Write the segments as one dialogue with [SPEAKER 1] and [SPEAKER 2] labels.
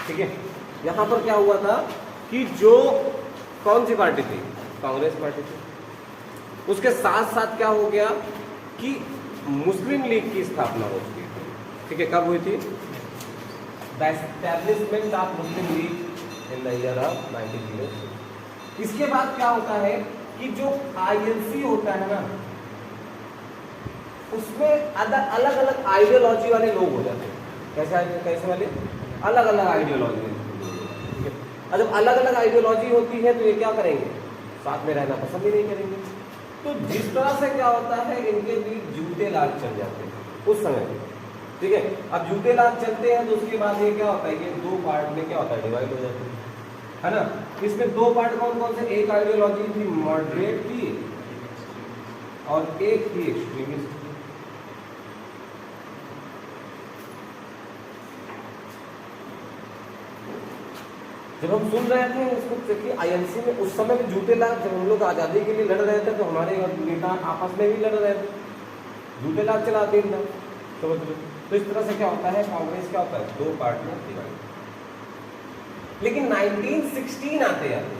[SPEAKER 1] ठीक है, यहाँ पर क्या हुआ था कि जो कौन सी पार्टी थी, कांग्रेस पार्टी थी, उसके साथ साथ क्या हो गया कि मुस्लिम लीग की स्थापना हो चुकी थी। ठीक है, कब हुई थी? The establishment of Muslim league in the year of 1906। इसके बाद क्या होता है कि जो आईएनसी होता है ना, उसमें अलग अलग आइडियोलॉजी वाले लोग हो जाते हैं। कैसे वाले? अलग अलग आइडियोलॉजी। और जब अलग अलग आइडियोलॉजी होती है तो ये क्या करेंगे? साथ में रहना पसंद ही नहीं करेंगे। तो जिस तरह से क्या होता है, इनके बीच जूते लाग चल जाते हैं उस समय। ठीक है, अब जूते लाग चलते हैं तो उसके बाद ये क्या होता है, ये दो पार्ट में क्या होता है, डिवाइड हो जाते है ना। इसमें दो पार्ट कौन कौन से? एक आइडियोलॉजी थी मॉडरेट की और एक थी एक्सट्रीमिस्ट। जब हम सुन रहे थे इसको देखिए, आईएनसी में उस समय भी जूते लाग, जब हम लोग आज़ादी के लिए लड़ रहे थे तो हमारे नेता आपस में भी लड़ रहे थे, जूते लाग चलाते हैं। तो इस तरह से क्या होता है, कांग्रेस क्या होता है, दो पार्ट में डिवाइड। लेकिन 1916 आते आते,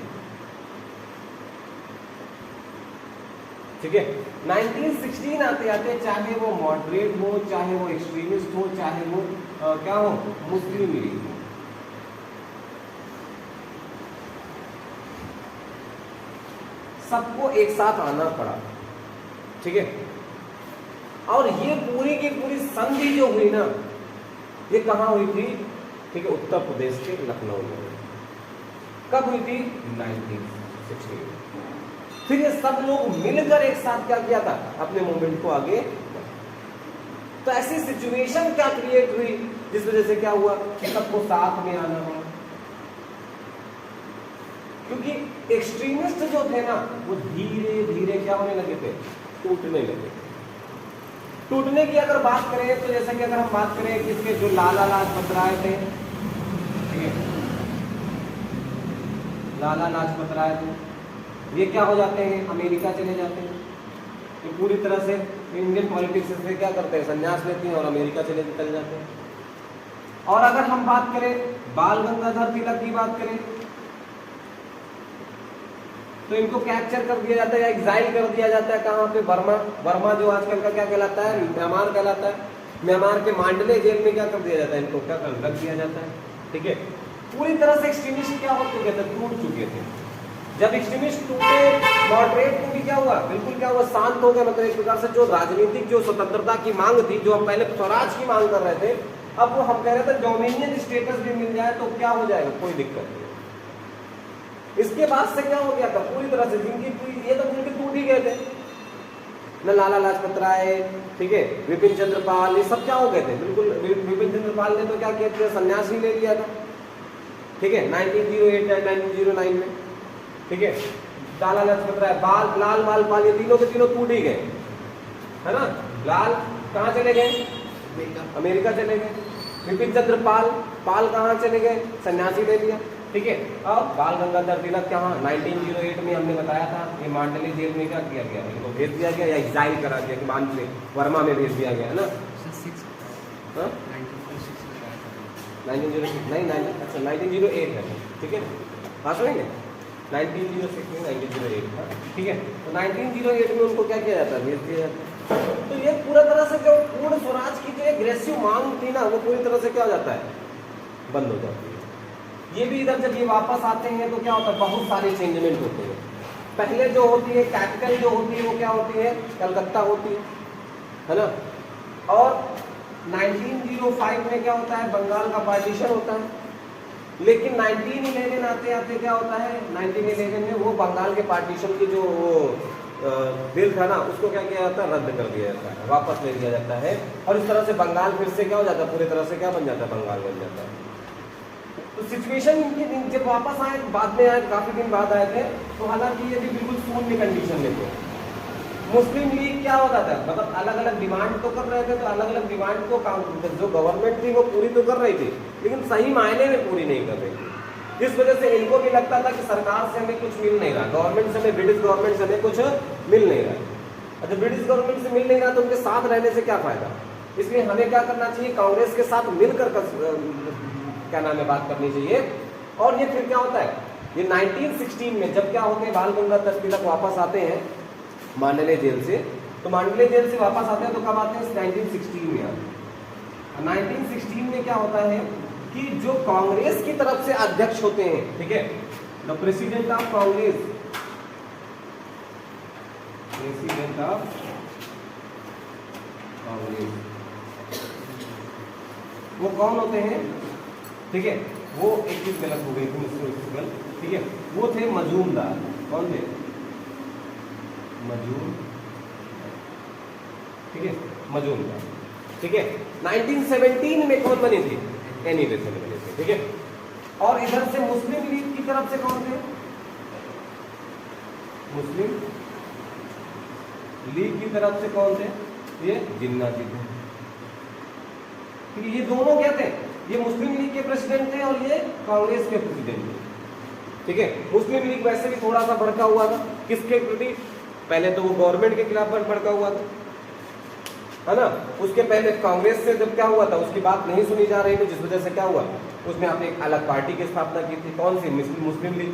[SPEAKER 1] ठीक है, 1916 आते आते, चाहे वो मॉडरेट हो, चाहे वो एक्सट्रीमिस्ट हो, चाहे वो क्या हो, मुस्लिम लीग हो, सबको एक साथ आना पड़ा। ठीक है, और ये पूरी की पूरी संधि जो हुई ना, ये कहाँ हुई थी? ठीक है, उत्तर प्रदेश के लखनऊ में। कब हुई थी? 1916। फिर ये सब लोग मिलकर एक साथ क्या किया था, अपने मूवमेंट को आगे। तो ऐसी सिचुएशन क्या क्रिएट हुई जिस वजह से क्या हुआ कि सबको साथ में आना हुआ। क्योंकि एक्सट्रीमिस्ट जो थे ना, वो धीरे धीरे क्या होने लगे थे, टूटने लगे। टूटने की अगर बात करें तो जैसे कि अगर हम बात करें किसके, जो लाला लाजपत राय थे, ठीक है, लाला लाजपत राय थे, ये क्या हो जाते हैं, अमेरिका चले जाते हैं। ये पूरी तरह से इंडियन पॉलिटिक्स से क्या करते हैं, संन्यास लेते हैं और अमेरिका चले जाते हैं। और अगर हम बात करें बाल गंगाधर तिलक की बात करें तो इनको कैप्चर कर दिया जाता है या एग्जाइल कर दिया जाता है। कहाँ पे? बर्मा। बर्मा जो आजकल का क्या कहलाता है, म्यांमार कहलाता है। म्यांमार के मांडले जेल में क्या कर दिया जाता है, इनको क्या कर रख दिया जाता है। ठीक है, पूरी तरह से एक्सट्रीमिस्ट क्या हो चुके थे, टूट चुके थे। जब एक्सट्रीमिस्ट टूटे, मॉडरेट को भी क्या हुआ, बिल्कुल क्या हुआ, शांत हो गया। मतलब एक प्रकार से जो राजनीतिक जो स्वतंत्रता की मांग थी, जो हम पहले स्वराज की मांग कर रहे थे, अब वो हम कह रहे थे डोमिनियन स्टेटस भी मिल जाए तो क्या हो जाएगा, कोई दिक्कत नहीं। इसके बाद से क्या हो गया था, पूरी तरह से जिनकी ये तो बिल्कुल टूट ही गए थे न, लाला लाजपत राय, ठीक है, विपिन चंद्र पाल, ये सब क्या हो गए थे, बिल्कुल। विपिन चंद्र पाल ने तो क्या किया था, संन्यास ही ले लिया था। ठीक है, 1908 1909 में। ठीक है, लाला लाजपत राय, लाल बाल पाल, ये तीनों के तीनों टूट ही गए, है ना। लाल कहाँ चले गए, अमेरिका चले गए। विपिन चंद्र पाल कहाँ चले गए, सन्यासी ले लिया। ठीक है, अब बाल गंगाधर तिलक कहाँ, 1908 में हमने बताया था, ये मांडले जेल में क्या किया गया, इनको भेज दिया गया या एग्जाइल करा दिया कि मांडले वर्मा में भेज दिया गया, है ना। 1908 है, ठीक है, हाँ सुनेंगे 1906 में 1908 था। ठीक है, तो 1908 में उनको क्या किया जाता है, भेज दिया जाता है। तो ये पूरा तरह से जो पूर्ण स्वराज की जो एग्रेसिव मांग थी ना, वो पूरी तरह से क्या हो जाता है, बंद हो जाती है। ये भी इधर जब ये वापस आते हैं तो क्या होता है, बहुत सारे चेंजमेंट होते हैं। पहले जो होती है कैपिटल जो होती है वो क्या होती है, कलकत्ता होती है ना। और 1905 में क्या होता है, बंगाल का पार्टीशन होता है। लेकिन 1911 आते आते क्या होता है, 1911 में वो बंगाल के पार्टीशन की जो बिल था ना, उसको क्या किया जाता है, रद्द कर दिया जाता है, वापस ले लिया जाता है। और इस तरह से बंगाल फिर से क्या हो जाता है, पूरी तरह से क्या बन जाता है, बंगाल बन जाता है। तो सिचुएशन इनकी जब वापस आए, बाद में आए, काफी दिन बाद आए थे, तो हालांकि ये भी बिल्कुल शून्य कंडीशन में थे। मुस्लिम लीग क्या होता था, मतलब अलग अलग डिमांड तो कर रहे थे, तो अलग अलग डिमांड को जो गवर्नमेंट थी वो पूरी तो कर रही थी, लेकिन सही मायने में पूरी नहीं कर रही थी। इस वजह से इनको भी लगता था कि सरकार से हमें कुछ मिल नहीं रहा, गवर्नमेंट से हमें, ब्रिटिश गवर्नमेंट से हमें कुछ मिल नहीं रहा। अच्छा, ब्रिटिश गवर्नमेंट से मिल नहीं रहा तो उनके साथ रहने से क्या फायदा, इसलिए हमें क्या करना चाहिए, कांग्रेस के साथ मिलकर क्या नाम है बात करनी चाहिए। और ये फिर क्या होता है, ये 1916 में जब क्या होते हैं बाल गंगाधर तिलक वापस आते हैं मांडले जेल से, तो मांडले जेल से वापस आते हैं तो कब आते हैं 1916 में आते हैं। 1916 में क्या होता है कि जो कांग्रेस की तरफ से अध्यक्ष होते हैं, ठीक है, the president of Congress, president of Congress, वो कौन होते हैं, ठीक है, वो एक चीज गलत हो गई थी मुझसे, ठीक है, वो थे मजूमदार। कौन थे, ठीक है, मजूमदार, ठीक है। 1917 में कौन बनी थी, एनी बेसेंट बनी थी, ठीक है। और इधर से मुस्लिम लीग की तरफ से कौन थे, मुस्लिम लीग की तरफ से कौन थे, ये जिन्ना जी थे, ये दोनों क्या थे, ये मुस्लिम लीग के प्रेसिडेंट थे और ये कांग्रेस के प्रेसिडेंट थे, ठीक है। मुस्लिम लीग वैसे भी थोड़ा सा भड़का हुआ था, किसके प्रति, पहले तो वो गवर्नमेंट के खिलाफ भड़का हुआ था, है ना, उसके पहले कांग्रेस से जब क्या हुआ था उसकी बात नहीं सुनी जा रही थी, जिस वजह से क्या हुआ, उसमें आपने एक अलग पार्टी की स्थापना की थी, कौन सी, मुस्लिम लीग।